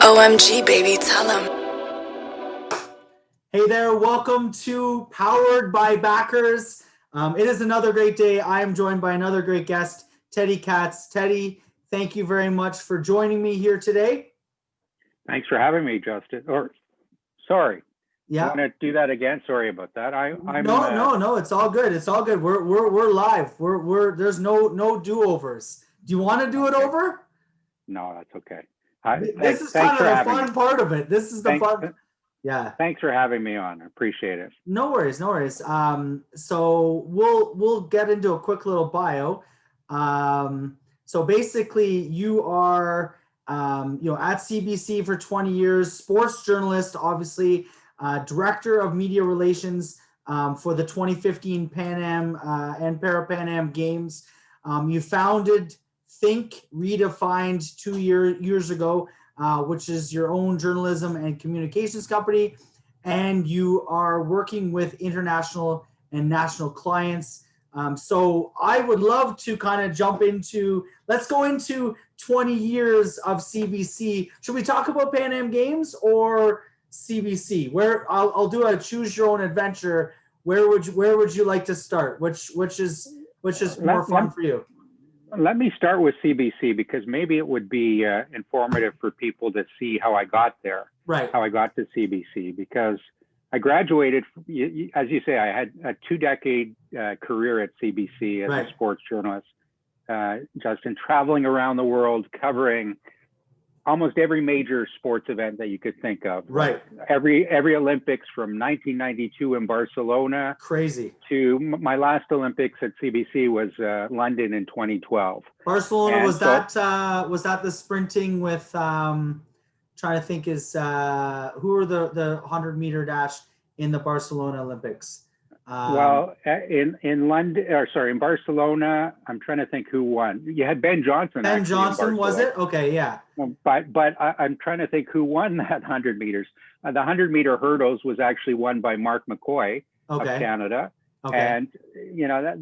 OMG, baby, tell him. Hey there, welcome to Powered by Backers. It is another great day. I am joined by another great guest, Teddy Katz. Teddy, thank you very much for joining me here today. Thanks for having me, Justin. Sorry. Yeah. Want to do that again? Sorry about that. No. It's all good. It's all good. We're live. There's no do-overs. Do you want to do it over? No, that's okay. This is kind of the fun part of it. This is the fun. Yeah. Thanks for having me on. I appreciate it. No worries. So we'll get into a quick little bio. So basically, you are at CBC for 20 years, sports journalist, obviously, director of media relations for the 2015 Pan Am and Para-Pan Am Games. You founded Think Redefined 2 years ago, which is your own journalism and communications company, and you are working with international and national clients. So I would love to kind of let's go into 20 years of CBC. Should we talk about Pan Am Games or CBC? Where I'll do a choose your own adventure. Where would you like to start? Which is more fun for you? Let me start with CBC because maybe it would be informative for people to see how I got there. Right. How I got to CBC, because I graduated, as you say, I had a 2-decade career at CBC as a sports journalist, Justin, traveling around the world, covering almost every major sports event that you could think of. Right. Every Olympics from 1992 in Barcelona. Crazy. To my last Olympics at CBC was London in 2012. Barcelona, and was that the sprinting with trying to think who were the 100-meter dash in the Barcelona Olympics? In Barcelona, I'm trying to think who won. You had Ben Johnson. Ben Johnson, was it? Okay, yeah. But I'm trying to think who won that 100 meters. The 100-meter hurdles was actually won by Mark McCoy of Canada. Okay. And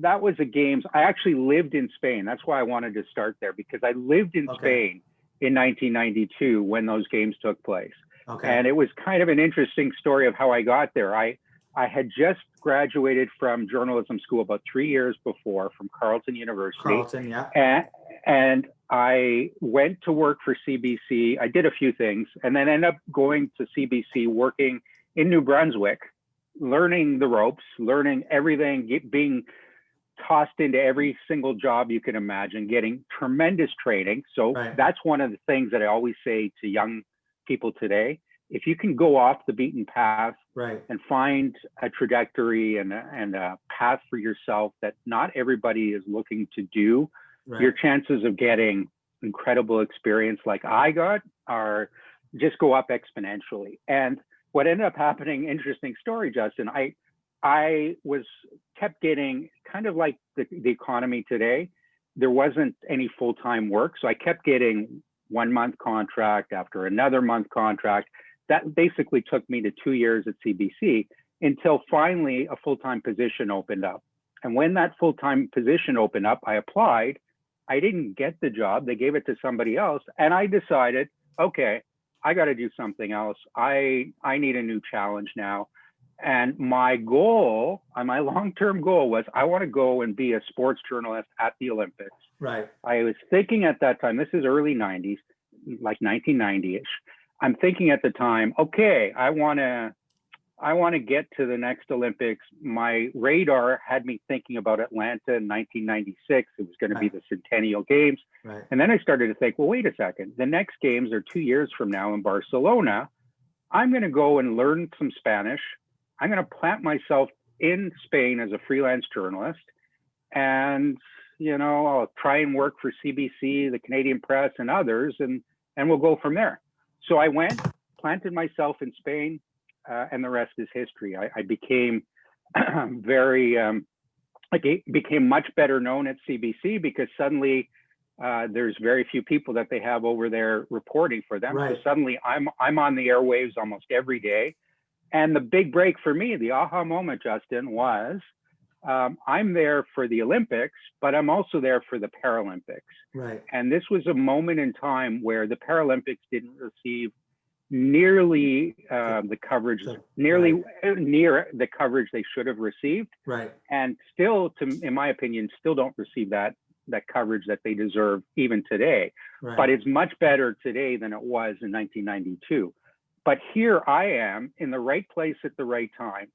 that was a games. I actually lived in Spain. That's why I wanted to start there, because I lived in Spain in 1992 when those games took place. Okay. And it was kind of an interesting story of how I got there. I had just graduated from journalism school about 3 years before from Carleton University. Carleton, yeah. And I went to work for CBC. I did a few things and then ended up going to CBC, working in New Brunswick, learning the ropes, learning everything, being tossed into every single job you can imagine, getting tremendous training. So that's one of the things that I always say to young people today. If you can go off the beaten path and find a trajectory and a path for yourself that not everybody is looking to do, your chances of getting incredible experience like I got are just go up exponentially. And what ended up happening, interesting story, Justin, I kept getting kind of like the economy today. There wasn't any full-time work. So I kept getting 1 month contract after another month contract. That basically took me to 2 years at CBC until finally a full-time position opened up. And when that full-time position opened up, I applied. I didn't get the job. They gave it to somebody else. And I decided, okay, I got to do something else. I need a new challenge now. And my goal, my long-term goal was I want to go and be a sports journalist at the Olympics. Right. I was thinking at that time, this is early 90s, like 1990-ish. I'm thinking at the time, okay, I want to get to the next Olympics. My radar had me thinking about Atlanta in 1996. It was going to be the Centennial Games. Right. And then I started to think, well, wait a second. The next games are 2 years from now in Barcelona. I'm going to go and learn some Spanish. I'm going to plant myself in Spain as a freelance journalist. And, I'll try and work for CBC, the Canadian Press, and others, and we'll go from there. So I went, planted myself in Spain, and the rest is history. I became became much better known at CBC because suddenly there's very few people that they have over there reporting for them. Right. So suddenly I'm on the airwaves almost every day. And the big break for me, the aha moment, Justin, was I'm there for the Olympics, but I'm also there for the Paralympics. Right. And this was a moment in time where the Paralympics didn't receive nearly the coverage, nearly near the coverage they should have received. Right. And still, in my opinion, still don't receive that coverage that they deserve even today. Right. But it's much better today than it was in 1992. But here I am in the right place at the right time,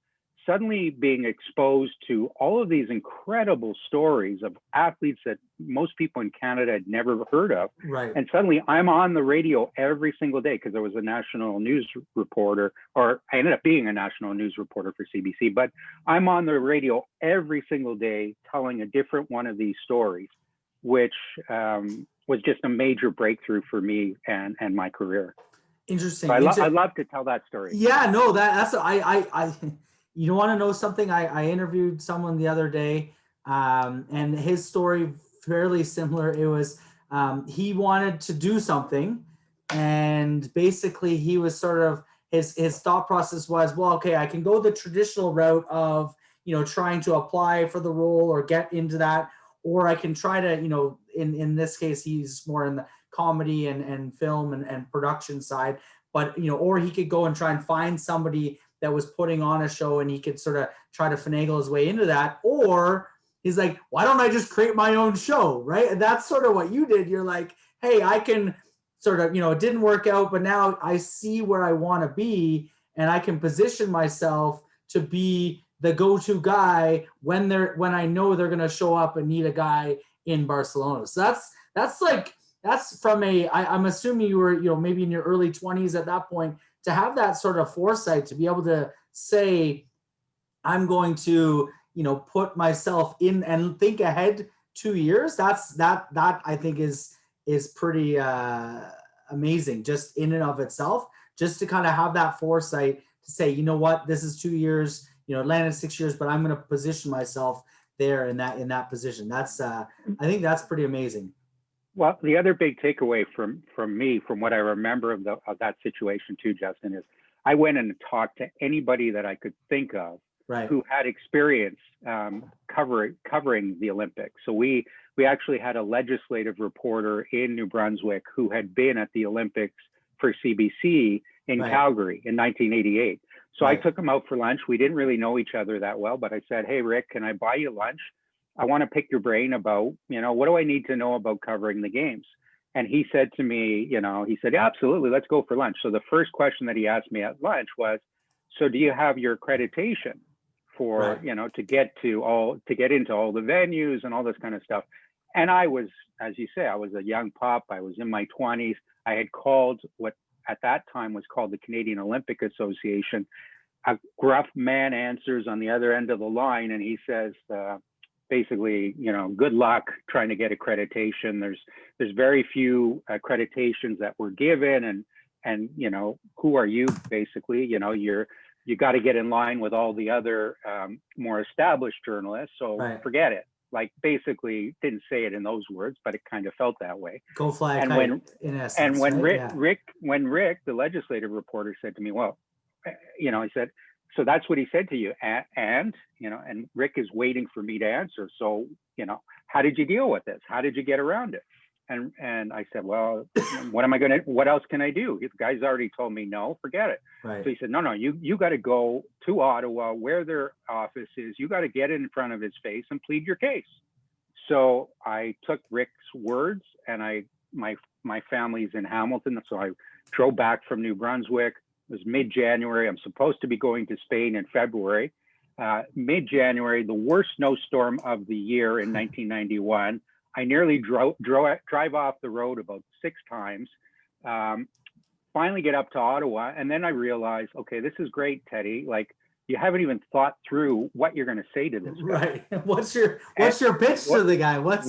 suddenly being exposed to all of these incredible stories of athletes that most people in Canada had never heard of. Right. And suddenly I'm on the radio every single day because I was a national news reporter, or I ended up being a national news reporter for CBC, but I'm on the radio every single day telling a different one of these stories, which was just a major breakthrough for me and my career. Interesting. So I love to tell that story. Yeah, no, that's I you want to know something? I interviewed someone the other day, and his story fairly similar. It was he wanted to do something, and basically he was sort of his thought process was, well, okay, I can go the traditional route of trying to apply for the role or get into that, or I can try to in this case he's more in the comedy and film and production side, but or he could go and try and find somebody that was putting on a show and he could sort of try to finagle his way into that, or he's like, why don't I just create my own show, right? And that's sort of what you did. You're like, hey, I can sort of, it didn't work out, but now I see where I want to be and I can position myself to be the go-to guy when I know they're going to show up and need a guy in Barcelona. So that's from I'm assuming you were, maybe in your early 20s at that point, to have that sort of foresight to be able to say, I'm going to, put myself in and think ahead 2 years. That I think is pretty amazing just in and of itself, just to kind of have that foresight to say, you know what, this is 2 years, Atlanta 6 years, but I'm going to position myself there in that position. That's I think that's pretty amazing. Well, the other big takeaway from me, from what I remember of that situation too, Justin, is I went and talked to anybody that I could think of, right, who had experience covering the Olympics. So we actually had a legislative reporter in New Brunswick who had been at the Olympics for CBC in right. Calgary in 1988. So right. I took him out for lunch. We didn't really know each other that well, but I said, hey, Rick, can I buy you lunch? I want to pick your brain about, what do I need to know about covering the games? And he said to me, he said, yeah, absolutely, let's go for lunch. So the first question that he asked me at lunch was, so do you have your accreditation for, right. To get into all the venues and all this kind of stuff? And I was, as you say, I was a young pup. I was in my 20s. I had called what at that time was called the Canadian Olympic Association. A gruff man answers on the other end of the line, and he says, basically, good luck trying to get accreditation. There's very few accreditations that were given, and who are you? Basically, you got to get in line with all the other more established journalists. So right. Forget it. Like, basically, didn't say it in those words, but it kind of felt that way. Go fly a kite, in essence. And when right? when Rick, the legislative reporter, said to me, well, he said, so that's what he said to you. And Rick is waiting for me to answer. So, how did you deal with this? How did you get around it? And I said, well, what else can I do? If the guy's already told me no, forget it. Right. So he said, no, you got to go to Ottawa where their office is. You got to get in front of his face and plead your case. So I took Rick's words, and my family's in Hamilton. So I drove back from New Brunswick. It was mid-January. I'm supposed to be going to Spain in February. Mid-January, the worst snowstorm of the year in 1991. I nearly drive off the road about 6 times. Finally get up to Ottawa, and then I realized, okay, this is great, Teddy. Like, you haven't even thought through what you're going to say to this guy. Right. What's your pitch to the guy? What's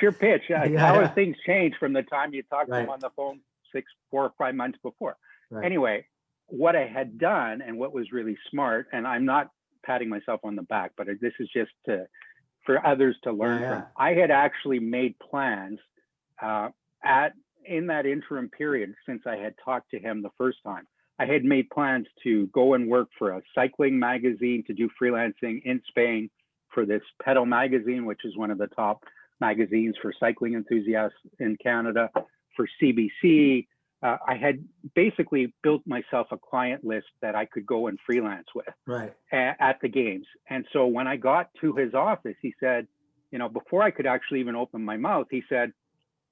your pitch? How have things changed from the time you talked to him on the phone 4 or 5 months before? Right. Anyway, what I had done, and what was really smart, and I'm not patting myself on the back, but this is just for others to learn from. I had actually made plans in that interim period since I had talked to him the first time. I had made plans to go and work for a cycling magazine, to do freelancing in Spain for this Pedal magazine, which is one of the top magazines for cycling enthusiasts in Canada, for CBC, I had basically built myself a client list that I could go and freelance with Right. at the games. And so when I got to his office, he said, before I could actually even open my mouth, he said,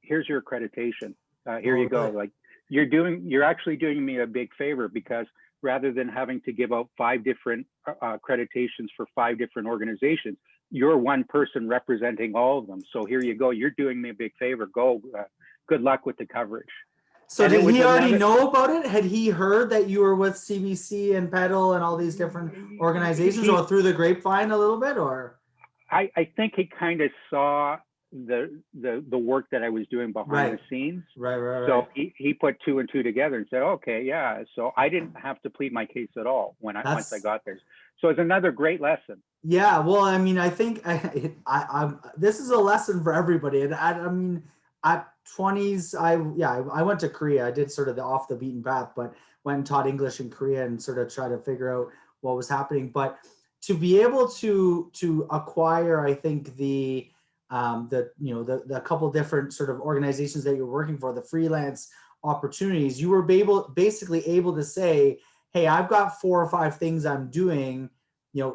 here's your accreditation. Here you go. Really? Like you're actually doing me a big favor, because rather than having to give out 5 different accreditations for 5 different organizations, you're one person representing all of them. So here you go. You're doing me a big favor. Go. Good luck with the coverage. So And did he already know about it? Had he heard that you were with CBC and Pedal and all these different organizations, or through the grapevine a little bit, or? I think he kind of saw the work that I was doing behind the scenes. Right. So he put 2 and 2 together and said, okay, yeah. So I didn't have to plead my case at all once I got there. So it's another great lesson. Yeah, well, I mean, I think this is a lesson for everybody. And I mean, at 20s, I went to Korea. I did sort of the off the beaten path, but went and taught English in Korea and sort of try to figure out what was happening. But to be able to acquire, I think the couple different sort of organizations that you're working for, the freelance opportunities, you were basically able to say, hey, I've got 4 or 5 things I'm doing,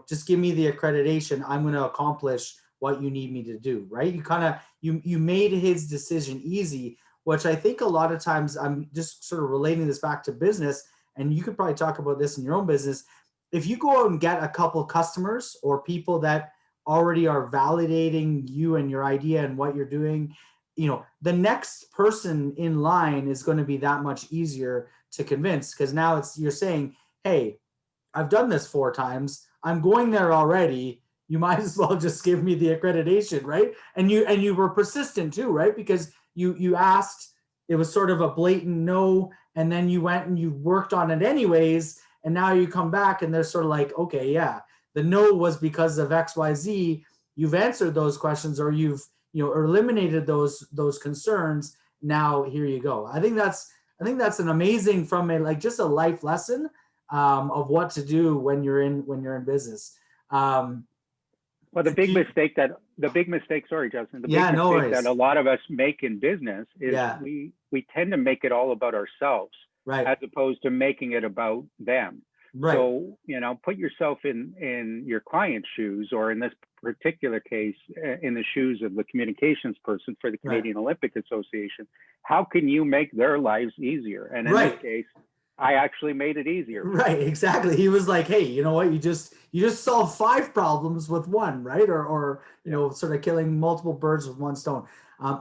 just give me the accreditation. I'm going to accomplish what you need me to do, right? You kind of, you made his decision easy, which I think a lot of times, I'm just sort of relating this back to business, and you could probably talk about this in your own business. If you go out and get a couple customers or people that already are validating you and your idea and what you're doing, the next person in line is going to be that much easier to convince, because now you're saying, hey, I've done this 4 times. I'm going there already. You might as well just give me the accreditation, right? And you were persistent too, right? Because you asked, it was sort of a blatant no, and then you went and you worked on it anyways, and now you come back and they're sort of like, okay, yeah, the no was because of XYZ. You've answered those questions, or you've eliminated those concerns. Now here you go. I think that's an amazing, from just a life lesson of what to do when you're in business. Well, the big mistake, sorry, Justin, mistake that a lot of us make in business is we tend to make it all about ourselves, right, as opposed to making it about them. Right. So, put yourself in your client's shoes, or in this particular case, in the shoes of the communications person for the Canadian Olympic Association. How can you make their lives easier? And in this case, I actually made it easier. Right, exactly. He was like, hey, you know what? You just solved 5 problems with 1, right? Or sort of killing multiple birds with 1 stone.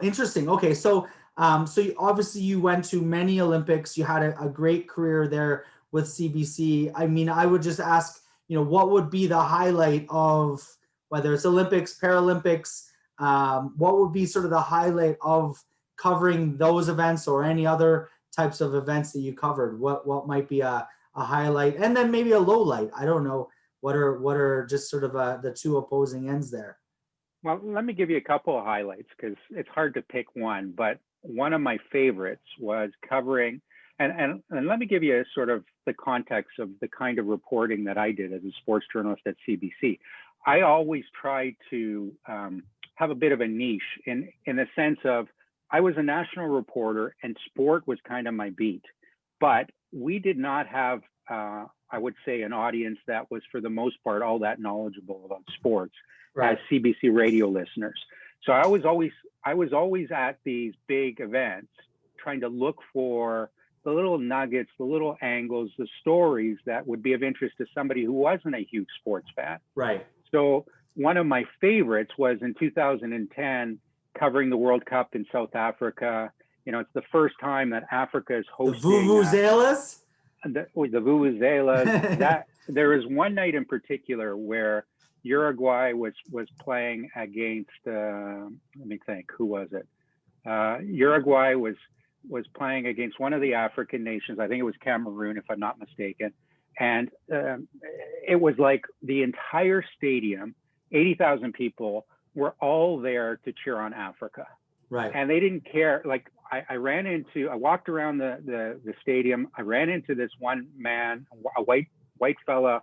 Interesting. Okay, so obviously you went to many Olympics. You had a great career there with CBC. I mean, I would just ask, what would be the highlight of, whether it's Olympics, Paralympics, what would be sort of the highlight of covering those events, or any other types of events that you covered? What might be a highlight, and then maybe a low light? I don't know. What are just sort of the 2 opposing ends there? Well, let me give you a couple of highlights, because it's hard to pick one, but one of my favorites was covering, and let me give you a sort of the context of the kind of reporting that I did as a sports journalist at CBC. I always tried to have a bit of a niche in the sense of, I was a national reporter and sport was kind of my beat, but we did not have, I would say, an audience that was, for the most part, all that knowledgeable about sports as CBC radio listeners. So I was always at these big events trying to look for the little nuggets, the little angles, the stories that would be of interest to somebody who wasn't a huge sports fan. Right. So one of my favorites was in 2010, covering the World Cup in South Africa. It's the first time that Africa is hosting the Vuvuzelas. The Vuvuzelas. That there is one night in particular where Uruguay was playing against. Let me think. Who was it? Uruguay was playing against one of the African nations. I think it was Cameroon, if I'm not mistaken. And it was like the entire stadium, 80,000 people, were all there to cheer on Africa. Right. And they didn't care. Like I walked around the stadium. I ran into this one man, a white fella,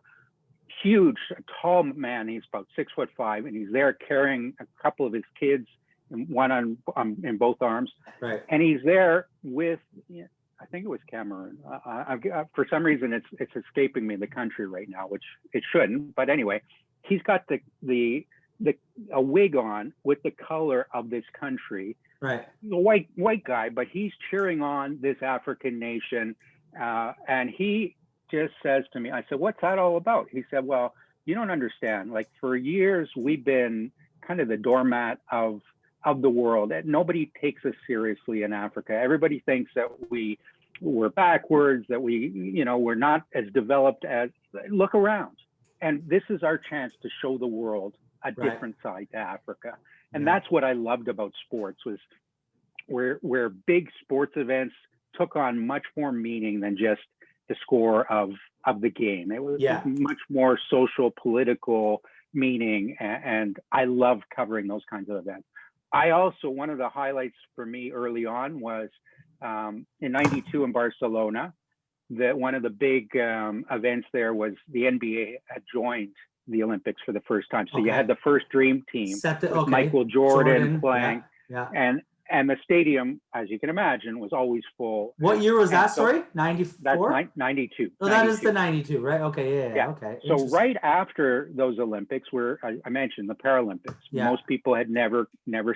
huge, tall man. He's about 6'5", and he's there carrying a couple of his kids, one in both arms. Right. And he's there with I think it was Cameroon. For some reason, it's escaping me the country right now, which it shouldn't. But anyway, he's got the a wig on with the color of this country. Right. The white guy, but he's cheering on this African nation, and he just says to me, I said, "What's that all about?" He said, "Well, you don't understand. Like for years, we've been kind of the doormat of the world, and nobody takes us seriously in Africa. Everybody thinks that we're backwards, that we're not as developed as. Look around, and this is our chance to show the world a different side to Africa." And that's what I loved about sports, was where big sports events took on much more meaning than just the score of the game. It was much more social, political meaning, and I love covering those kinds of events. I also, one of the highlights for me early on was in '92 in Barcelona, that one of the big events there was the NBA had joined the Olympics for the first time. So you had the first dream team with Michael Jordan playing, and the stadium, as you can imagine, was always full. What year was that? Sorry, 94? That's 92. Oh, that is the 92, right? Okay, yeah. Okay. So right after those Olympics, where I mentioned the Paralympics, most people had never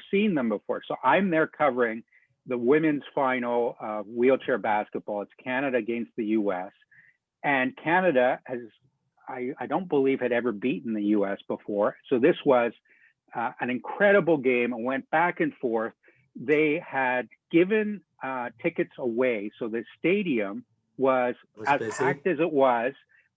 seen them before. So I'm there covering the women's final of wheelchair basketball. It's Canada against the U.S. And Canada has, I don't believe, had ever beaten the U.S. before. So this was an incredible game. It went back and forth. They had given tickets away. So the stadium was as packed as it was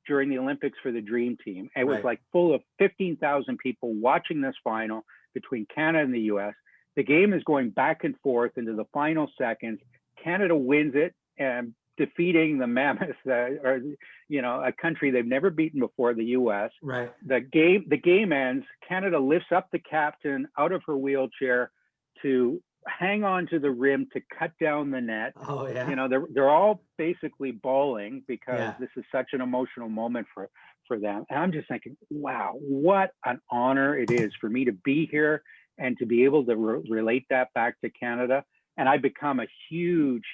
during the Olympics for the Dream Team. It was like full of 15,000 people watching this final between Canada and the U.S. The game is going back and forth into the final seconds. Canada wins it, and defeating the mammoth, or a country they've never beaten before, the U.S. Right. The game ends. Canada lifts up the captain out of her wheelchair to hang on to the rim to cut down the net. Oh yeah. They're all basically bawling because this is such an emotional moment for them. And I'm just thinking, wow, what an honor it is for me to be here and to be able to relate that back to Canada. And I become a huge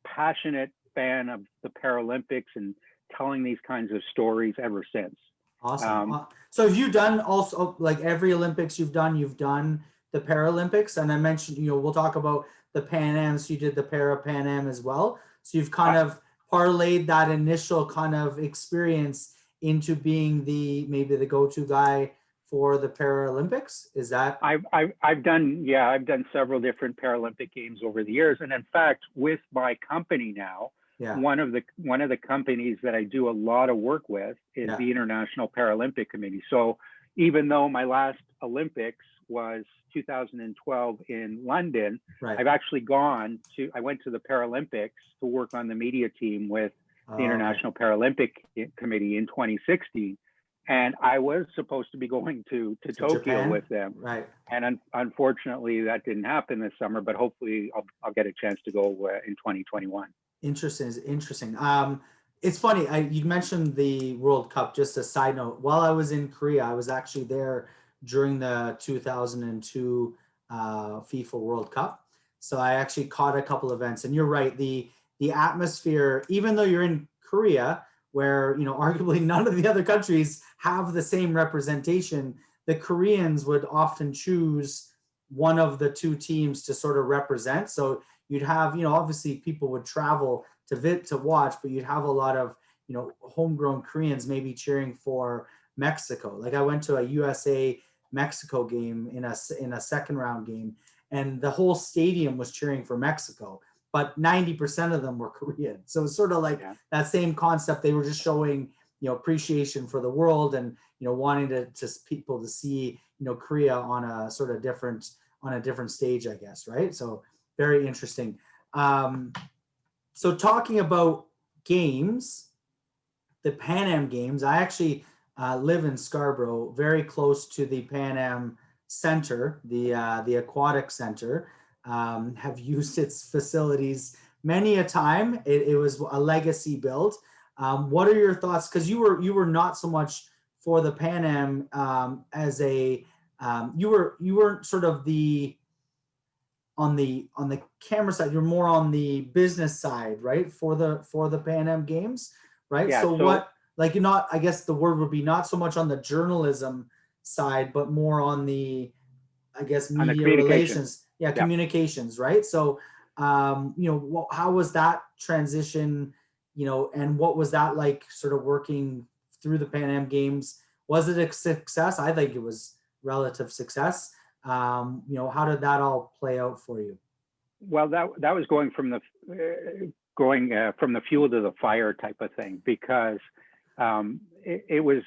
passionate fan of the Paralympics and telling these kinds of stories ever since. Awesome. So have you done also, like every Olympics you've done the Paralympics? And I mentioned, we'll talk about the Pan Ams. You did the Pan Am as well. So you've kind of parlayed that initial kind of experience into being maybe the go-to guy for the Paralympics. Is that? I've done several different Paralympic games over the years. And in fact, with my company now, one of the companies that I do a lot of work with is the International Paralympic Committee. So even though my last Olympics was 2012 in London, I've actually I went to the Paralympics to work on the media team with the International Paralympic Committee in 2016. And I was supposed to be going to Tokyo Japan? with them. Right. And unfortunately, that didn't happen this summer, but hopefully I'll get a chance to go in 2021. Interesting. It's funny. You mentioned the World Cup. Just a side note. While I was in Korea, I was actually there during the 2002 FIFA World Cup. So I actually caught a couple events. And you're right. The atmosphere, even though you're in Korea, where arguably none of the other countries have the same representation, the Koreans would often choose one of the two teams to sort of represent. So you'd have, obviously people would travel to watch, but you'd have a lot of, homegrown Koreans maybe cheering for Mexico. Like I went to a USA Mexico game in a second round game, and the whole stadium was cheering for Mexico, but 90% of them were Korean. So it's sort of like that same concept. They were just showing, appreciation for the world and, wanting to people to see, Korea on a sort of different stage, I guess. Right. So very interesting. So talking about games, the Pan Am Games, I actually live in Scarborough, very close to the Pan Am Center, the aquatic center. Have used its facilities many a time. It was a legacy build. What are your thoughts? Because you were not so much for the Pan Am as a you weren't sort of the on the camera side, you're more on the business side, right? For the Pan Am Games, right? Yeah. So So what, like, you're not, I guess the word would be not so much on the journalism side, but more on the, I guess, on the media communications. relations. Yeah, Yeah. communications, right? So, how was that transition, and what was that like sort of working through the Pan Am Games? Was it a success? I think it was relative success. How did that all play out for you? Well, that was from the fuel to the fire type of thing, because it was,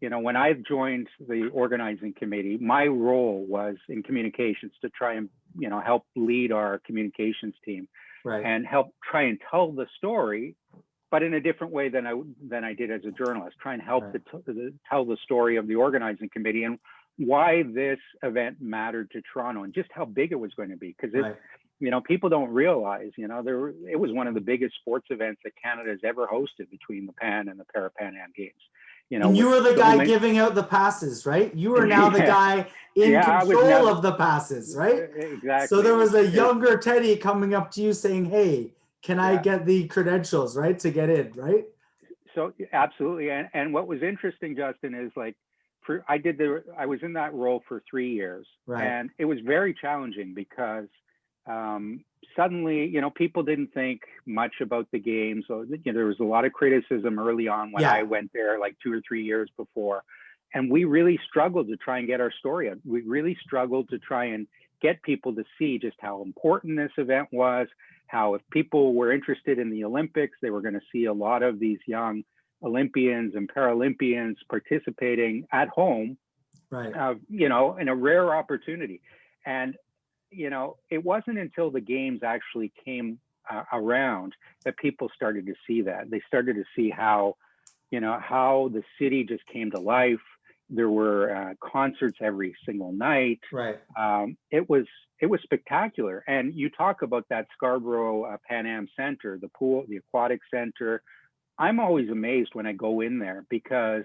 when I joined the organizing committee, my role was in communications to try and help lead our communications team, Right. and help try and tell the story, but in a different way than I did as a journalist. Try and help Right. tell the story of the organizing committee and why this event mattered to Toronto and just how big it was going to be. Because Right. people don't realize, it was one of the biggest sports events that Canada has ever hosted, between the Pan and the Para-Pan Am Games. And you were the guy giving out the passes, right? You are now the guy in control of the passes, right? Exactly. So there was a younger Teddy coming up to you saying, "Hey, can I get the credentials, right, to get in," right? So absolutely. And what was interesting, Justin, is like, I was in that role for 3 years, Right. and it was very challenging because suddenly, people didn't think much about the game. So, there was a lot of criticism early on when I went there, like 2 or 3 years before. And we really struggled to try and get our story out. We really struggled to try and get people to see just how important this event was, how if people were interested in the Olympics, they were going to see a lot of these young Olympians and Paralympians participating at home, right? In a rare opportunity. And it wasn't until the games actually came around that people started to see that. They started to see how the city just came to life. There were concerts every single night. Right. It was spectacular. And you talk about that Scarborough Pan Am Center, the pool, the aquatic center. I'm always amazed when I go in there, because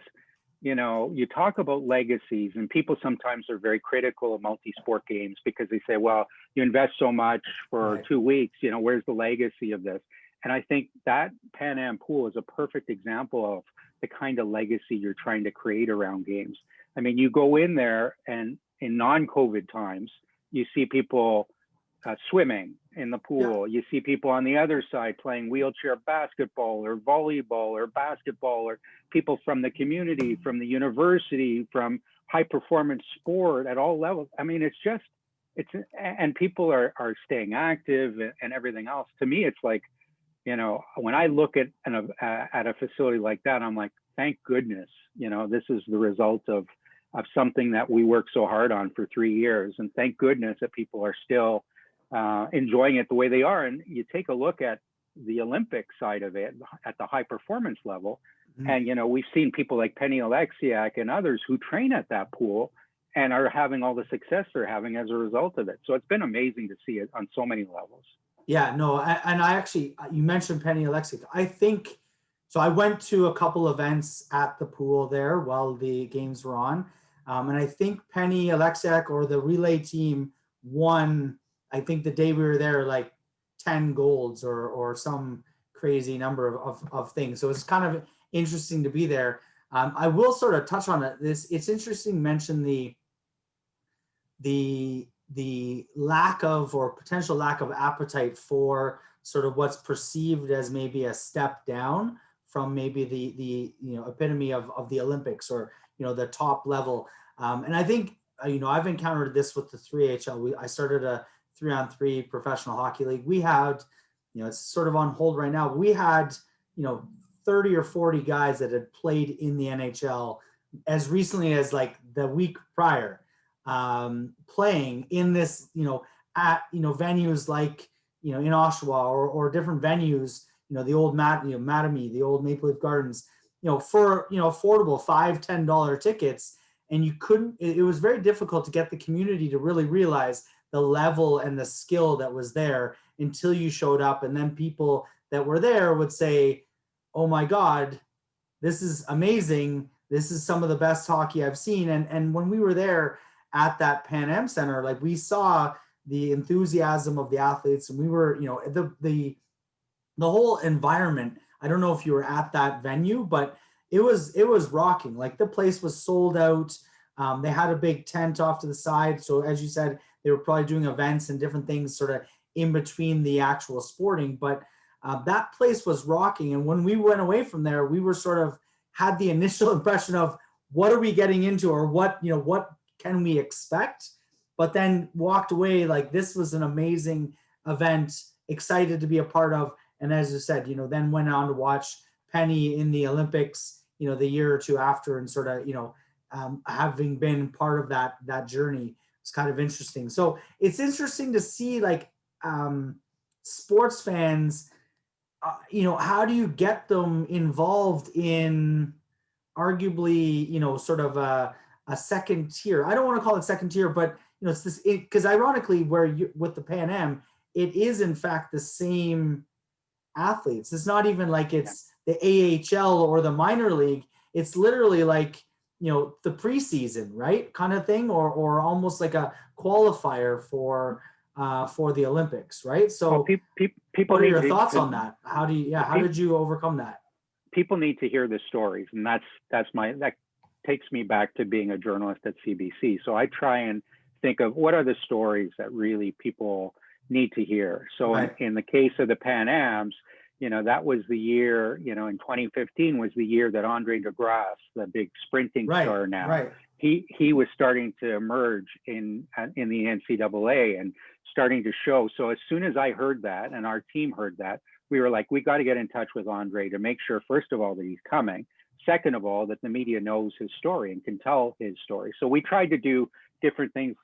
you talk about legacies, and people sometimes are very critical of multi-sport games because they say, well, you invest so much for 2 weeks, where's the legacy of this? And I think that Pan Am pool is a perfect example of the kind of legacy you're trying to create around games. I mean, you go in there, and in non-COVID times, you see people swimming in the pool. You see people on the other side playing wheelchair basketball or volleyball or basketball, or people from the community, from the university, from high performance sport at all levels. I mean, and people are staying active and everything else. To me, it's like, when I look at a facility like that, I'm like, thank goodness, this is the result of something that we worked so hard on for 3 years. And thank goodness that people are still enjoying it the way they are. And you take a look at the Olympic side of it at the high performance level. Mm-hmm. And, we've seen people like Penny Alexiak and others who train at that pool and are having all the success they're having as a result of it. So it's been amazing to see it on so many levels. Yeah, no, and I actually, you mentioned Penny Alexiak. I think, so I went to a couple events at the pool there while the games were on. And I think Penny Alexiak or the relay team won, I think the day we were there, like 10 golds or some crazy number of things. So it's kind of interesting to be there. I will sort of touch on it. It's interesting to mention the lack of, or potential lack of, appetite for sort of what's perceived as maybe a step down from maybe the epitome of the Olympics, or the top level. And I think I've encountered this with the 3HL. I started a 3-on-3 professional hockey league. We had, it's sort of on hold right now. We had 30 or 40 guys that had played in the NHL as recently as like the week prior, playing in this, at venues like in Oshawa or different venues, the old Mattamy, the old Maple Leaf Gardens, for affordable $5-10 tickets. And you couldn't, it was very difficult to get the community to really realize the level and the skill that was there until you showed up. And then people that were there would say, oh my God, this is amazing. This is some of the best hockey I've seen. And when we were there at that Pan Am Center, like, we saw the enthusiasm of the athletes, and we were, you know, the whole environment. I don't know if you were at that venue, but it was rocking. Like the place was sold out. They had a big tent off to the side. So as you said, they were probably doing events and different things sort of in between the actual sporting, but that place was rocking. And when we went away from there, we were sort of had the initial impression of what are we getting into, or what, you know, what can we expect? But then walked away like this was an amazing event, excited to be a part of. And as you said, you know, then went on to watch Penny in the Olympics, you know, the year or two after, and sort of, you know, having been part of that journey. It's kind of interesting. So it's interesting to see like sports fans, you know, how do you get them involved in arguably, you know, sort of a second tier? I don't want to call it second tier, but you know, it's this, because ironically, where you with the Pan Am, it is in fact the same athletes. It's not even like it's the AHL or the minor league. It's literally like, you know, the preseason, right, kind of thing, or almost like a qualifier for the Olympics, right? So, well, people what are your thoughts on that? How did you overcome that? People need to hear the stories, and that takes me back to being a journalist at CBC. So I try and think of what are the stories that really people need to hear. So right. in the case of the Pan Ams, you know, that was the year, you know, in 2015 was the year that Andre DeGrasse, the big sprinting star now, he was starting to emerge in the NCAA and starting to show. So as soon as I heard that, and our team heard that, we were like, we got to get in touch with Andre to make sure, first of all, that he's coming. Second of all, that the media knows his story and can tell his story. So we tried to do different things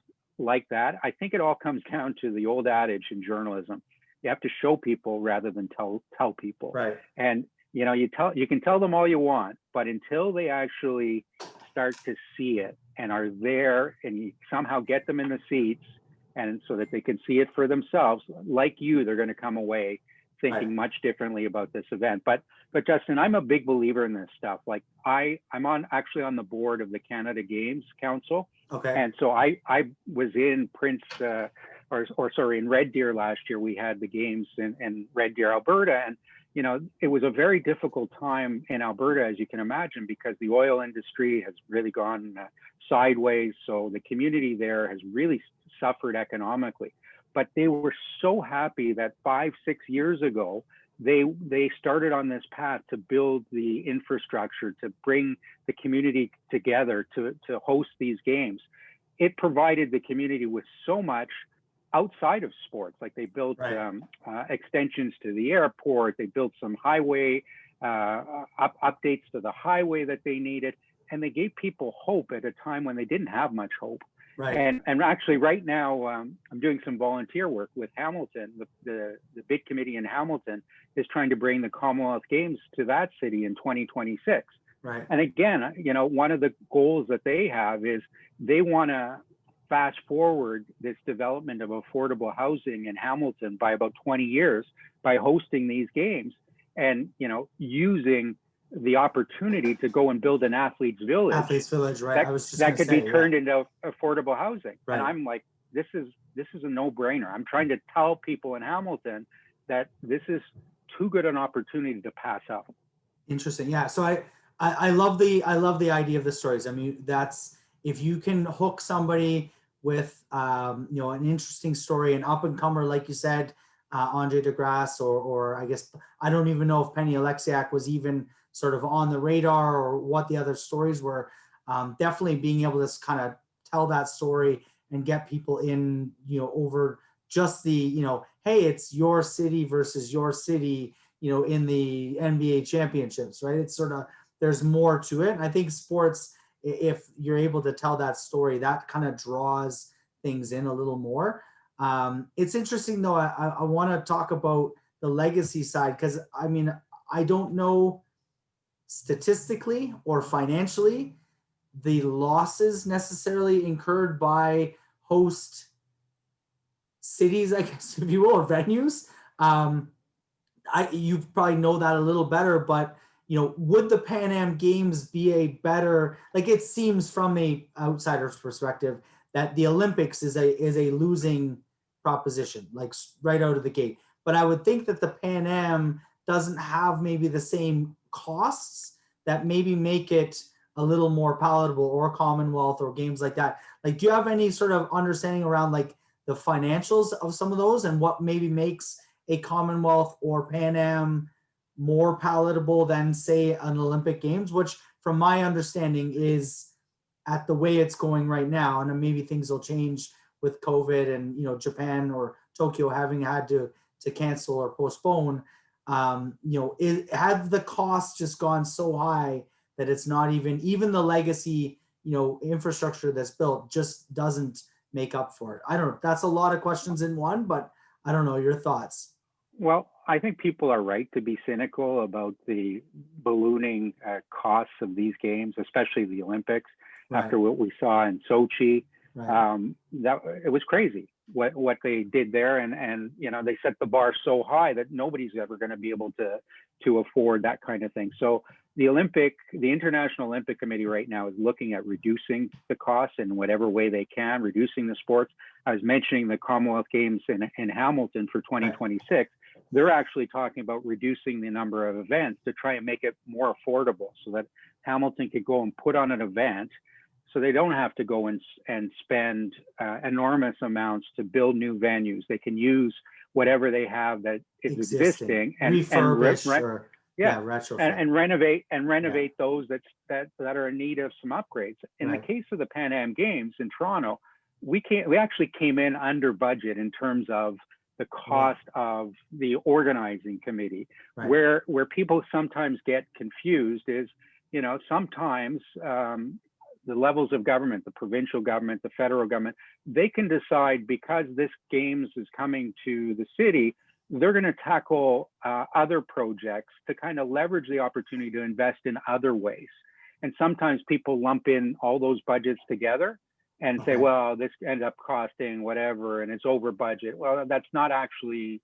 like that. I think it all comes down to the old adage in journalism. You have to show people rather than tell people. Right. And you know, you can tell them all you want, but until they actually start to see it and are there, and you somehow get them in the seats, and so that they can see it for themselves, like you, they're going to come away thinking much differently about this event. But Justin, I'm a big believer in this stuff. Like I'm actually on the board of the Canada Games Council. Okay. And so I was in in Red Deer last year. We had the games in Red Deer, Alberta. And, you know, it was a very difficult time in Alberta, as you can imagine, because the oil industry has really gone sideways. So the community there has really suffered economically. But they were so happy that 5-6 years ago, they started on this path to build the infrastructure, to bring the community together, to host these games. It provided the community with so much outside of sports. Like they built extensions to the airport, they built some highway updates to the highway that they needed, and they gave people hope at a time when they didn't have much hope. Right. And actually right now, I'm doing some volunteer work with Hamilton. The bid committee in Hamilton is trying to bring the Commonwealth Games to that city in 2026. Right. And again, you know, one of the goals that they have is they want to fast forward this development of affordable housing in Hamilton by about 20 years by hosting these games and, you know, using the opportunity to go and build an athletes village. Athletes village, right? That could be turned into affordable housing. Right. And I'm like, this is a no-brainer. I'm trying to tell people in Hamilton that this is too good an opportunity to pass up. Interesting. Yeah. So I love the idea of the stories. I mean, that's, if you can hook somebody with you know, an interesting story, an up and comer, like you said, Andre DeGrasse, or I guess I don't even know if Penny Alexiak was even sort of on the radar or what the other stories were. Definitely being able to kind of tell that story and get people in, you know, over just the, you know, hey, it's your city versus your city, you know, in the NBA championships, right? It's sort of, there's more to it. And I think sports, if you're able to tell that story, that kind of draws things in a little more. It's interesting though, I want to talk about the legacy side, because I mean, I don't know statistically or financially the losses necessarily incurred by host cities, I guess, if you will, or venues. You probably know that a little better, but you know, would the Pan Am Games be a better, like it seems from a outsider's perspective that the Olympics is a losing proposition, like right out of the gate. But I would think that the Pan Am doesn't have maybe the same costs that maybe make it a little more palatable, or Commonwealth or games like that. Like, do you have any sort of understanding around like the financials of some of those and what maybe makes a Commonwealth or Pan Am more palatable than, say, an Olympic Games, which from my understanding is at the way it's going right now, and then maybe things will change with COVID and, you know, Japan or Tokyo having had to cancel or postpone. You know, have the costs just gone so high that it's not even the legacy, you know, infrastructure that's built just doesn't make up for it? I don't know. That's a lot of questions in one, but I don't know your thoughts. Well, I think people are right to be cynical about the ballooning costs of these games, especially the Olympics. Right. After what we saw in Sochi, right. That it was crazy what they did there, and you know, they set the bar so high that nobody's ever going to be able to afford that kind of thing. So the International Olympic Committee right now is looking at reducing the costs in whatever way they can, reducing the sports. I was mentioning the Commonwealth Games in Hamilton for 2026. Right. They're actually talking about reducing the number of events to try and make it more affordable so that Hamilton could go and put on an event so they don't have to go and spend enormous amounts to build new venues. They can use whatever they have that is existing and refurbish and renovate those that are in need of some upgrades. In the case of the Pan Am Games in Toronto, we actually came in under budget in terms of the cost of the organizing committee. Where people sometimes get confused is, you know, sometimes the levels of government, the provincial government, the federal government, they can decide because this games is coming to the city, they're going to tackle other projects to kind of leverage the opportunity to invest in other ways. And sometimes people lump in all those budgets together and say, well, this ended up costing whatever, and it's over budget. Well, that's not actually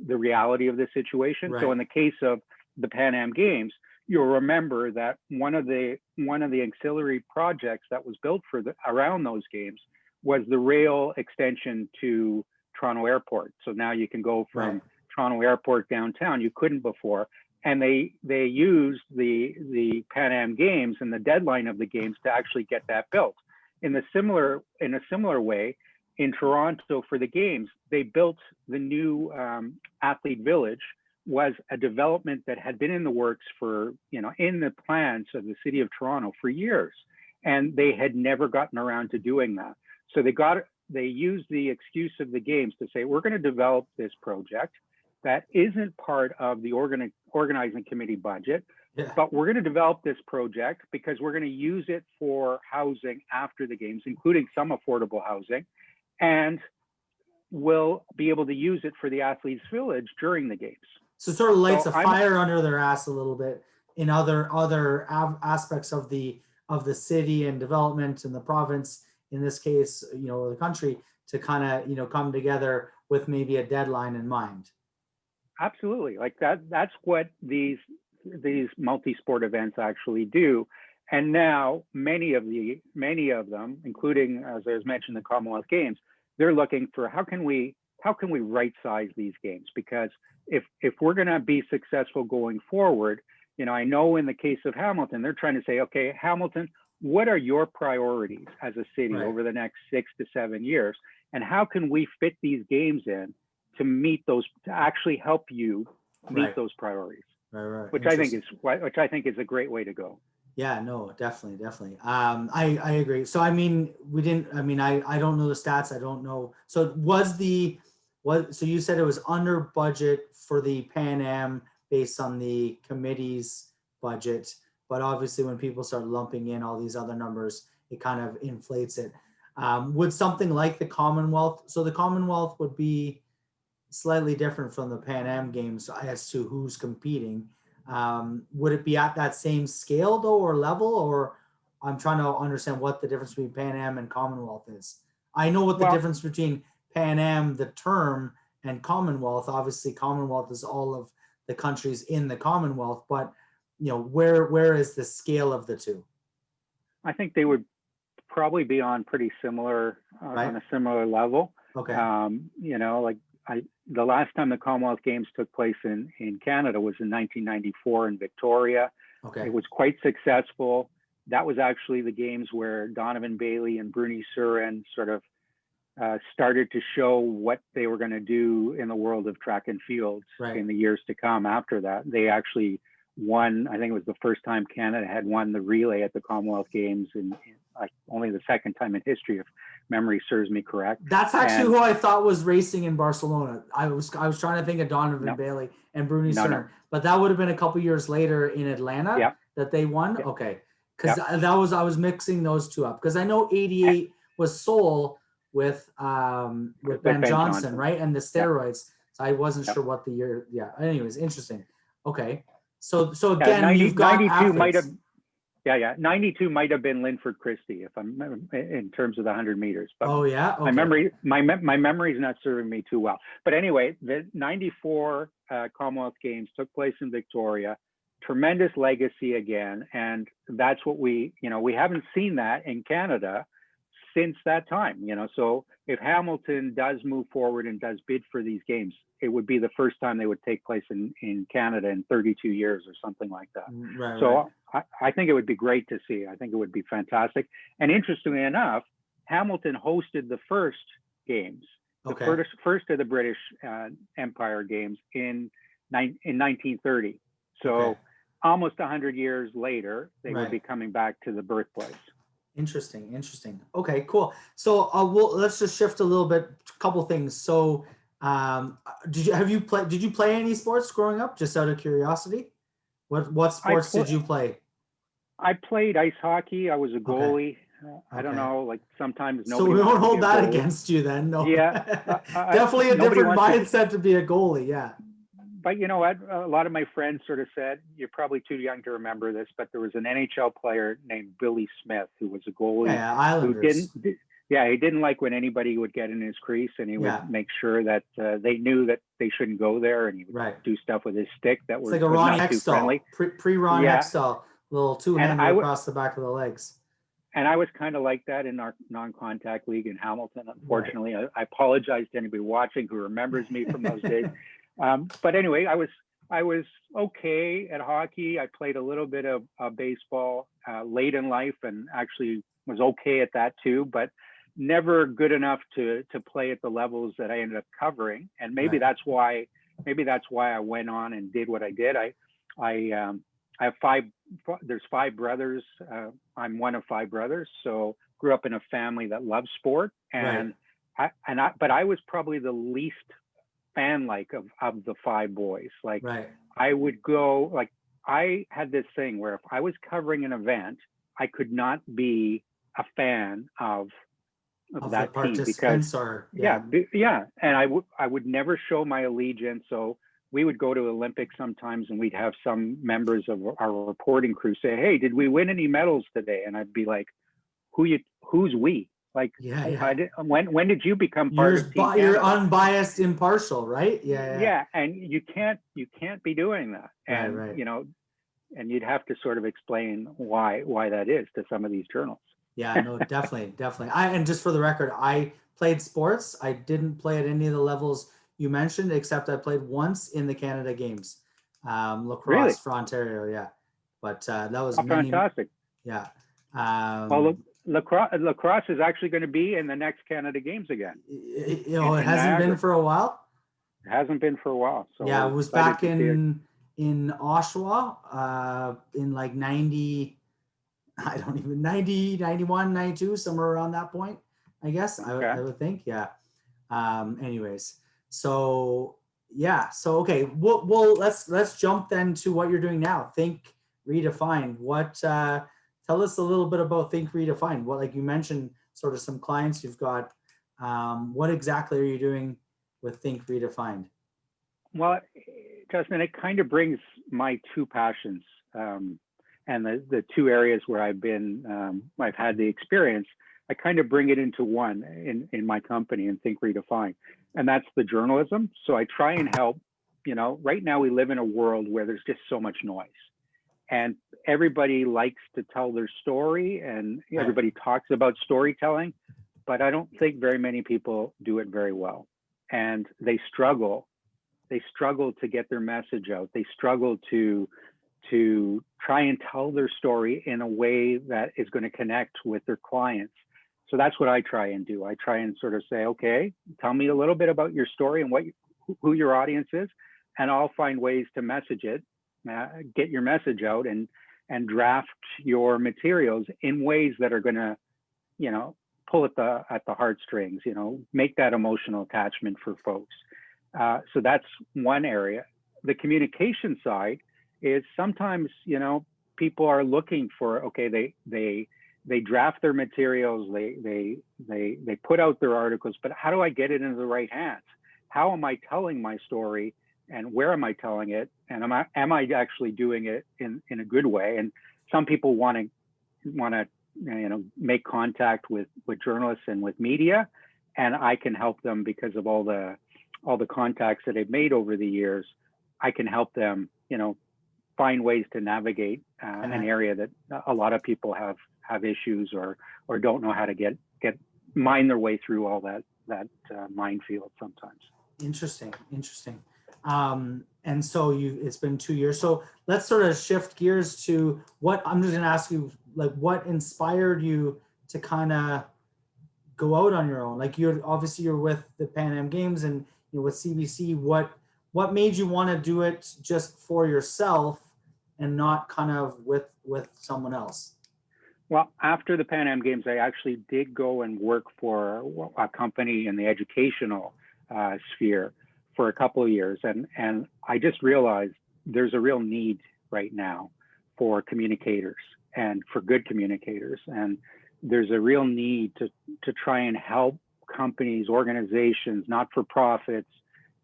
the reality of the situation. So in the case of the Pan Am Games, you'll remember that one of the auxiliary projects that was built around those games was the rail extension to Toronto Airport. So now you can go from Toronto Airport downtown. You couldn't before. And they used the Pan Am Games and the deadline of the games to actually get that built. In a similar way, in Toronto for the games, they built the new Athlete Village. Was a development that had been in the works for, you know, in the plans of the city of Toronto for years, and they had never gotten around to doing that. So they used the excuse of the games to say, we're going to develop this project that isn't part of the organizing committee budget, but we're going to develop this project because we're going to use it for housing after the games, including some affordable housing, and we'll be able to use it for the Athletes Village during the games. So it sort of lights a fire under their ass a little bit in other aspects of the city and development and the province, in this case, you know, the country, to kind of, you know, come together with maybe a deadline in mind. Absolutely, like that's what these multi-sport events actually do. And now many of them, including, as I was mentioned, the Commonwealth Games, they're looking for how can we right size these games? Because if we're going to be successful going forward, you know, I know in the case of Hamilton, they're trying to say, okay, Hamilton, what are your priorities as a city over the next 6 to 7 years? And how can we fit these games in to meet those, to actually help you meet those priorities? Which I think is a great way to go. Yeah, no, definitely. I agree. So, I mean, I don't know the stats. I don't know. So so you said it was under budget for the Pan Am based on the committee's budget, but obviously when people start lumping in all these other numbers, it kind of inflates it. Would something like the Commonwealth, so the Commonwealth would be slightly different from the Pan Am Games as to who's competing. Would it be at that same scale though, or level, or I'm trying to understand what the difference between Pan Am and Commonwealth is. I know what the difference between Pan Am, the term, and Commonwealth. Obviously, Commonwealth is all of the countries in the Commonwealth, but you know, where is the scale of the two? I think they would probably be on pretty similar, Right. on a similar level. Okay. Like the last time the Commonwealth Games took place in Canada was in 1994 in Victoria. Okay. It was quite successful. That was actually the games where Donovan Bailey and Bruni Surin sort of started to show what they were going to do in the world of track and fields in the years to come after that. They actually won, I think it was the first time Canada had won the relay at the Commonwealth Games, and like only the second time in history, if memory serves me correct. That's actually who I thought was racing in Barcelona. I was trying to think of Donovan Bailey and Bruni Surin, but that would have been a couple years later in Atlanta that they won. Okay. Because I was mixing those two up, because I know 88 was Seoul with Ben Johnson, right? And the steroids. So I wasn't sure what the year. Yeah. Anyways, interesting. Okay. So again, you've got 92 might have. 92 might have been Linford Christie, if I'm in terms of the 100 meters. But my memory is not serving me too well. But anyway, the 94 Commonwealth Games took place in Victoria. Tremendous legacy again, and that's what we haven't seen that in Canada since that time. So if Hamilton does move forward and does bid for these games, it would be the first time they would take place in Canada in 32 years or something like that. I think it would be great to see. I think it would be fantastic. And interestingly enough, Hamilton hosted the first games, the first of the British Empire Games in 1930. So almost 100 years later, they would be coming back to the birthplace. Interesting. Okay, cool. So let's just shift a little bit. Couple things. So did you play any sports growing up? Just out of curiosity, what sports did you play? I played ice hockey. I was a goalie. I don't know, like sometimes nobody. So we won't hold that against you then. No. Yeah. Definitely a different mindset to be a goalie. Yeah. But you know what? A lot of my friends sort of said, you're probably too young to remember this, but there was an NHL player named Billy Smith who was a goalie. Yeah, Islanders. He didn't like when anybody would get in his crease, and he would make sure that they knew that they shouldn't go there, and he would do stuff with his stick that was like a Ronnie not too friendly. Pre-Ronnie Hextall, little two-hander across the back of the legs. And I was kind of like that in our non-contact league in Hamilton. Unfortunately, I apologize to anybody watching who remembers me from those days. But anyway, I was okay at hockey. I played a little bit of baseball late in life, and actually was okay at that too, but never good enough to play at the levels that I ended up covering. And maybe that's why I went on and did what I did. I have there's 5 brothers. I'm one of 5 brothers. So grew up in a family that loves sport, and but I was probably the least fan of the 5 boys. I would go, like, I had this thing where if I was covering an event, I could not be a fan of that team, because and I would never show my allegiance. So we would go to Olympics sometimes, and we'd have some members of our reporting crew say, "Hey, did we win any medals today?" And I'd be like, "Who's we?" Like, when did you become part of Team Canada? You're unbiased, impartial, right? Yeah, and you can't be doing that, and and you'd have to sort of explain why that is to some of these journals. Yeah, no, definitely. And just for the record, I played sports. I didn't play at any of the levels you mentioned, except I played once in the Canada Games, lacrosse for Ontario. But that was fantastic. Yeah. Well, lacrosse is actually going to be in the next Canada Games again. It hasn't been for a while. It hasn't been for a while. So yeah, it was back in Oshawa in like 90. I don't even 90, 91, 92, somewhere around that point, I guess. I would think. Yeah. Anyways, so okay. Well, let's jump then to what you're doing now. Think Redefined. What? Tell us a little bit about Think Redefined. What, like you mentioned, sort of some clients you've got. What exactly are you doing with Think Redefined? Well, Justin, it kind of brings my 2 passions. And the 2 areas where I've had the experience, I kind of bring it into one in my company and Think Redefined. And that's the journalism. So I try and help, right now we live in a world where there's just so much noise. and everybody likes to tell their story, and Right. everybody talks about storytelling, but I don't think very many people do it very well, and they struggle to get their message out. They struggle to try and tell their story in a way that is going to connect with their clients. So that's what I try and do. I try and sort of say, okay, tell me a little bit about your story and who your audience is, and I'll find ways to message it, get your message out, and draft your materials in ways that are going to, pull at the heartstrings, make that emotional attachment for folks. So that's one area. The communication side is sometimes, people are looking for, okay, they draft their materials, they put out their articles, but how do I get it into the right hands? How am I telling my story, and where am I telling it? And am I actually doing it in a good way? And some people want to make contact with journalists and with media, and I can help them because of all the contacts that I've made over the years. I can help them, find ways to navigate an area that a lot of people have issues or don't know how to get mine their way through all that minefield sometimes. Interesting. And so it's been 2 years. So let's sort of shift gears to I'm just going to ask you, like, what inspired you to kind of go out on your own? Like, you're with the Pan Am Games and with CBC. What made you want to do it just for yourself and not kind of with someone else? Well, after the Pan Am Games, I actually did go and work for a company in the educational sphere for a couple of years. And I just realized there's a real need right now for communicators and for good communicators. And there's a real need to try and help companies, organizations, not-for-profits,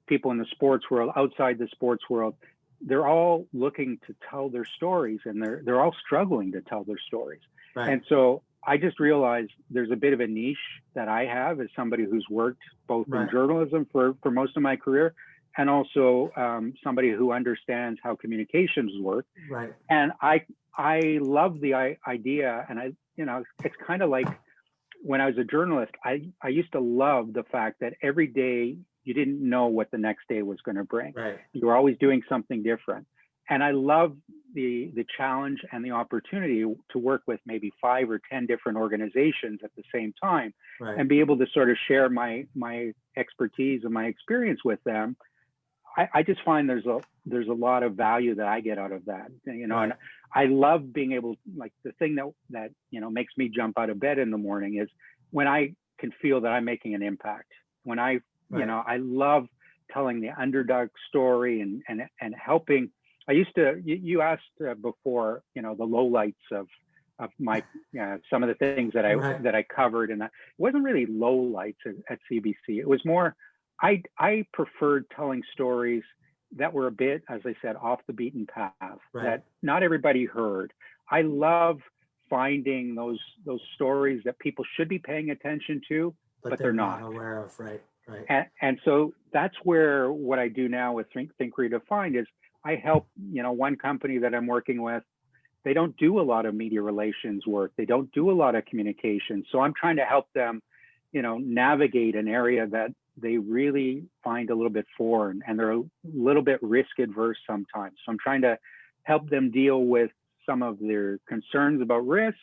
people in the sports world, outside the sports world. They're all looking to tell their stories, and they're all struggling to tell their stories. Right. And so I just realized there's a bit of a niche that I have as somebody who's worked both in journalism for most of my career, and also somebody who understands how communications work. Right. And I love the idea, and it's kind of like when I was a journalist, I used to love the fact that every day you didn't know what the next day was going to bring. Right. You were always doing something different. And I love the challenge and the opportunity to work with maybe 5 or 10 different organizations at the same time, and be able to sort of share my expertise and my experience with them. I just find there's a lot of value that I get out of that, and I love being able, like, the thing that makes me jump out of bed in the morning is when I can feel that I'm making an impact. When I love telling the underdog story and helping. I used to, you asked before, the lowlights of my, some of the things that I covered, and it wasn't really lowlights at CBC. It was more, I preferred telling stories that were a bit, as I said, off the beaten path, that not everybody heard. I love finding those stories that people should be paying attention to, but they're not aware of. Right. And so that's where what I do now with Think Redefined is I help, one company that I'm working with. They don't do a lot of media relations work. They don't do a lot of communication. So I'm trying to help them, navigate an area that they really find a little bit foreign, and they're a little bit risk adverse sometimes. So I'm trying to help them deal with some of their concerns about risk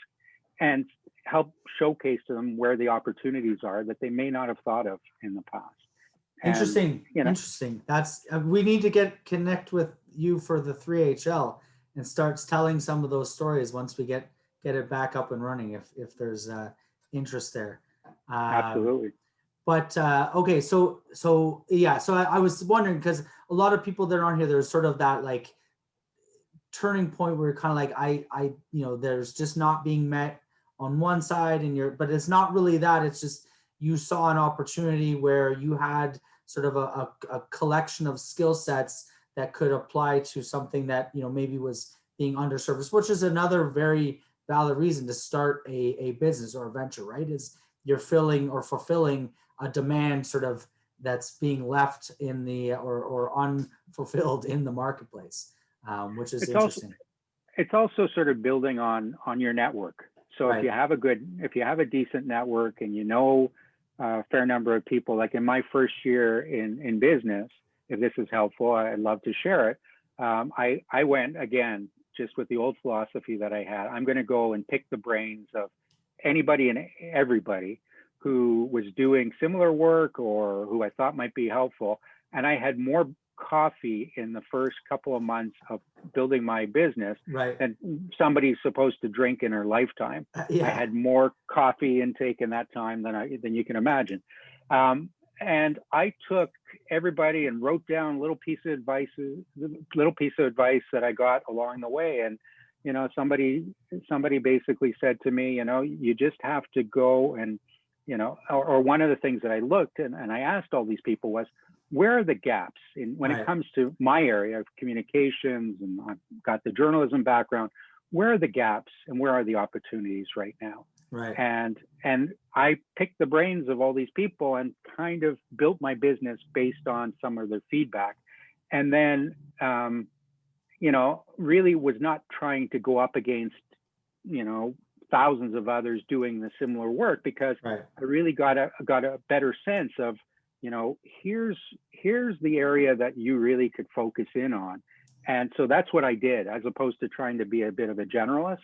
and help showcase to them where the opportunities are that they may not have thought of in the past. Interesting. That's we need to connect with you for the 3HL and start telling some of those stories once we get it back up and running, if there's interest there. Absolutely. But okay, so I was wondering, because a lot of people that are on here, there's sort of that like turning point where you're kind of like I there's just not being met on one side, but it's not really that. It's just you saw an opportunity where you had sort of a collection of skill sets that could apply to something that maybe was being underserviced, which is another very valid reason to start a business or a venture, right? Is you're filling or fulfilling a demand sort of that's being left in the or unfulfilled in the marketplace, which is interesting. it's also sort of building on your network. So Right. if you have a decent network and you know a fair number of people, like in my first year in business, if this is helpful, I'd love to share it. I went again, just with the old philosophy that I had. I'm going to go and pick the brains of anybody and everybody who was doing similar work or who I thought might be helpful. And I had more coffee in the first couple of months of building my business Right. than somebody's supposed to drink in her lifetime. Yeah. I had more coffee intake in that time than you can imagine. And I took everybody and wrote down little piece of advice that I got along the way. And, you know, somebody basically said to me, you know, you just have to go and, you know, or one of the things that I looked and I asked all these people was, where are the gaps when Right. it comes to my area of communications, and I've got the journalism background, where are the gaps and where are the opportunities right now? Right. And I picked the brains of all these people and kind of built my business based on some of their feedback. And then, you know, really was not trying to go up against, you know, thousands of others doing the similar work, because Right. I really got a better sense of, you know, here's the area that you really could focus in on. And so that's what I did, as opposed to trying to be a bit of a generalist.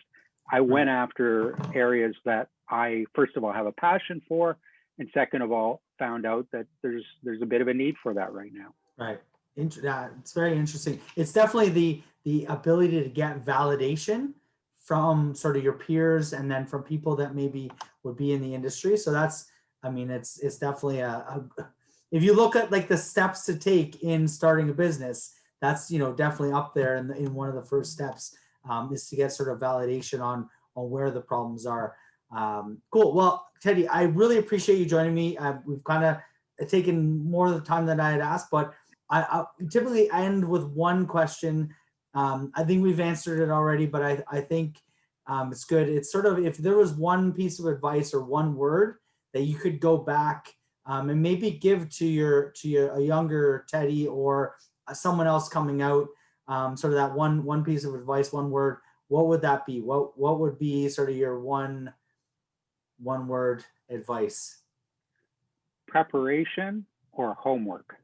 I went after areas that I, first of all, have a passion for, and second of all, found out that there's a bit of a need for that right now. Right. It's very interesting. It's definitely the ability to get validation from sort of your peers and then from people that maybe would be in the industry. So that's, I mean, it's definitely if you look at like the steps to take in starting a business, that's, you know, definitely up there in one of the first steps, is to get sort of validation on where the problems are. Cool. Well, Teddy, I really appreciate you joining me. We've kind of taken more of the time than I had asked, but I typically end with one question. I think we've answered it already, but I think it's good. It's sort of, if there was one piece of advice or one word that you could go back and maybe give to a younger Teddy or someone else coming out, sort of that one piece of advice, one word, what would that be? What would be sort of your one word advice? Preparation or homework.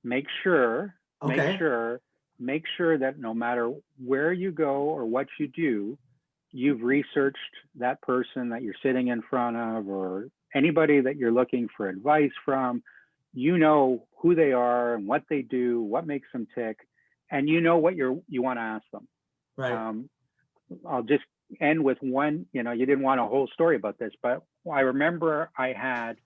Make sure that no matter where you go or what you do, you've researched that person that you're sitting in front of, or anybody that you're looking for advice from. You know who they are and what they do, what makes them tick, and you know what you want to ask them. Right. I'll just end with one. You know, you didn't want a whole story about this, but I remember I had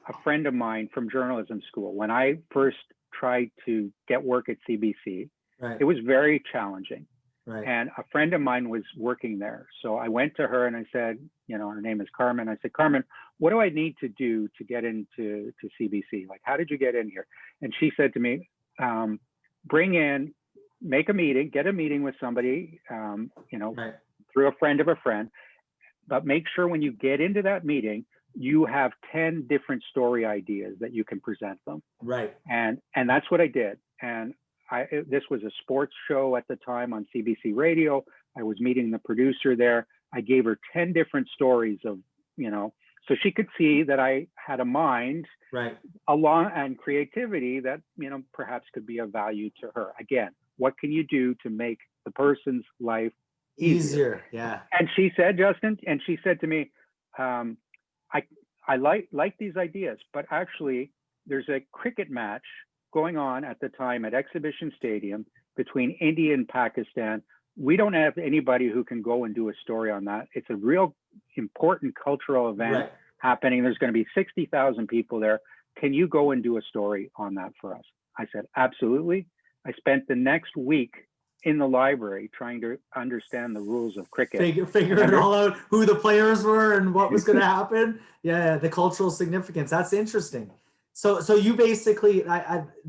a friend of mine from journalism school. When I first tried to get work at CBC, Right. it was very challenging. Right. And a friend of mine was working there. So I went to her and I said, you know, her name is Carmen. I said, Carmen, what do I need to do to get into CBC? Like, how did you get in here? And she said to me, make a meeting, get a meeting with somebody, you know, Right. through a friend of a friend, but make sure when you get into that meeting, you have 10 different story ideas that you can present them. Right. And that's what I did. And this was a sports show at the time on CBC radio. I was meeting the producer there. I gave her 10 different stories of, you know, so she could see that I had a mind, Right. and creativity that, you know, perhaps could be of value to her. Again, what can you do to make the person's life easier? Yeah. And she said, Justin, and she said to me, I like these ideas, but actually there's a cricket match going on at the time at Exhibition Stadium between India and Pakistan. We don't have anybody who can go and do a story on that. It's a real important cultural event happening. There's going to be 60,000 people there. Can you go and do a story on that for us? I said, absolutely. I spent the next week in the library trying to understand the rules of cricket. Figure it all out, who the players were and what was going to happen. Yeah, the cultural significance. That's interesting. So you basically,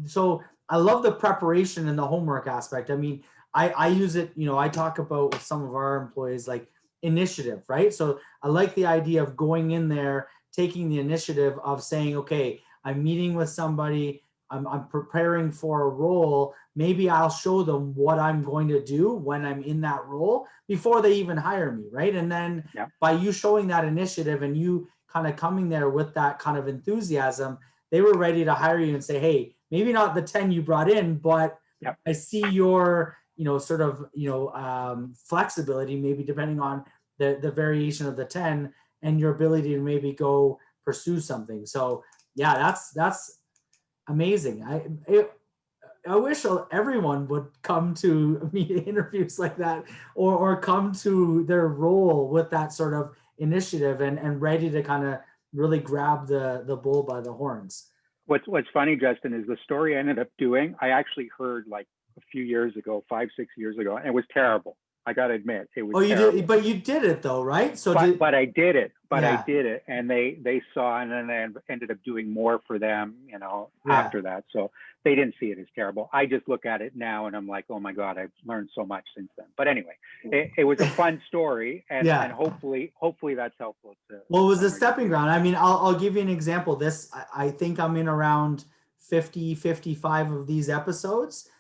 so I love the preparation and the homework aspect. I mean, I use it, you know, I talk about with some of our employees, like initiative, right? So I like the idea of going in there, taking the initiative of saying, okay, I'm meeting with somebody, I'm preparing for a role, maybe I'll show them what I'm going to do when I'm in that role before they even hire me, right? And then by you showing that initiative and you kind of coming there with that kind of enthusiasm, they were ready to hire you and say, hey, maybe not the 10 you brought in, but I see your, sort of, flexibility, maybe depending on the variation of the 10 and your ability to maybe go pursue something. So yeah, that's amazing. I wish everyone would come to media interviews like that, or come to their role with that sort of initiative and ready to kind of really grab the bull by the horns. What's funny, Justin, is the story I ended up doing, I actually heard like a few years ago, 5-6 years ago, and it was terrible. I got to admit, it was terrible. But you did it though, right? So but I did it. I did it, and they saw, and then I ended up doing more for them, after that. So they didn't see it as terrible. I just look at it now, and I'm like, oh my God, I've learned so much since then. But anyway, it was a fun story, and hopefully that's helpful to. Well, it was a stepping ground. I mean, I'll give you an example. I think I'm in around 50, 55 of these episodes.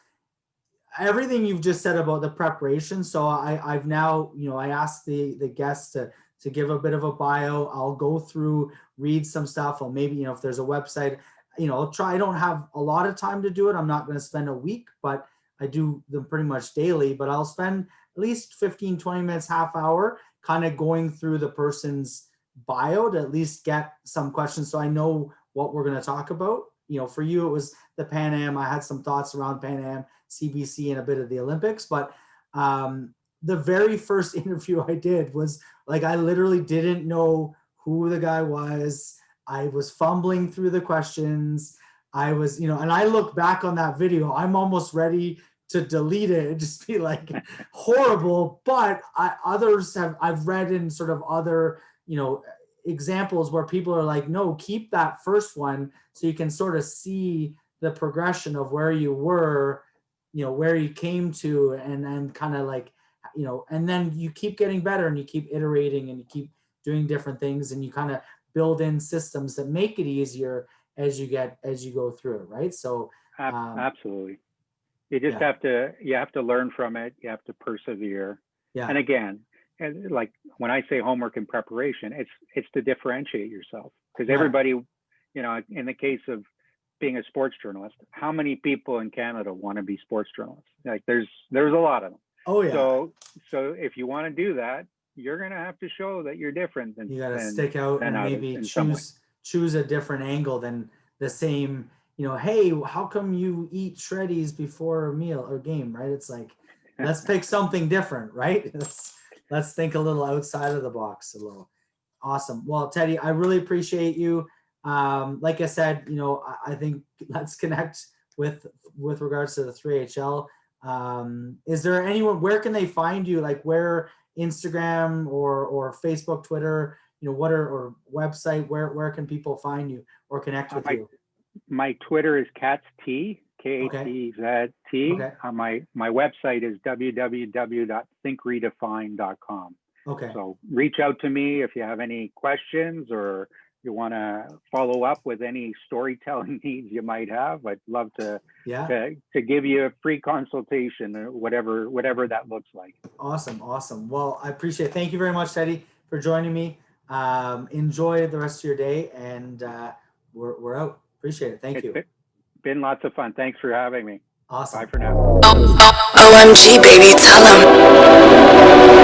Everything you've just said about the preparation. So I've now, I asked the guests to give a bit of a bio. I'll go through, read some stuff, or maybe, if there's a website, I'll try. I don't have a lot of time to do it. I'm not going to spend a week, but I do them pretty much daily. But I'll spend at least 15, 20 minutes, half hour, kind of going through the person's bio to at least get some questions so I know what we're going to talk about. For you, it was the Pan Am. I had some thoughts around Pan Am, CBC, and a bit of the Olympics. But the very first interview I did was like, I literally didn't know who the guy was. I was fumbling through the questions. I was, and I look back on that video, I'm almost ready to delete it and just be like horrible. But I've read in sort of other, examples where people are like, no, keep that first one so you can sort of see the progression of where you were, where you came to, and kind of like, and then you keep getting better and you keep iterating and you keep doing different things and you kind of build in systems that make it easier as you go through it, right? So absolutely. You just have to learn from it. You have to persevere. Yeah. And again, like when I say homework and preparation, it's to differentiate yourself, because everybody, in the case of being a sports journalist, how many people in Canada want to be sports journalists? Like there's a lot of them. Oh yeah. So if you want to do that, you're going to have to show that you're different. You got to stick out and maybe choose a different angle than the same, hey, how come you eat Shreddies before a meal or game, right? It's like, let's pick something different, right? Let's think a little outside of the box a little. Awesome. Well, Teddy, I really appreciate you. Like I said, I think let's connect with regards to the 3HL. Is there anyone, where can they find you? Like where, Instagram or Facebook, Twitter, or website, where can people find you or connect with you? My Twitter is Katz T, Katzzt. Okay. My website is www.thinkredefine.com. Okay. So reach out to me if you have any questions or you want to follow up with any storytelling needs you might have. I'd love to give you a free consultation or whatever that looks like. Awesome. Well, I appreciate it. Thank you very much, Teddy, for joining me. Enjoy the rest of your day, and we're out. Appreciate it. Thank you. It's been lots of fun. Thanks for having me. Awesome. Bye for now. OMG, baby, tell 'em.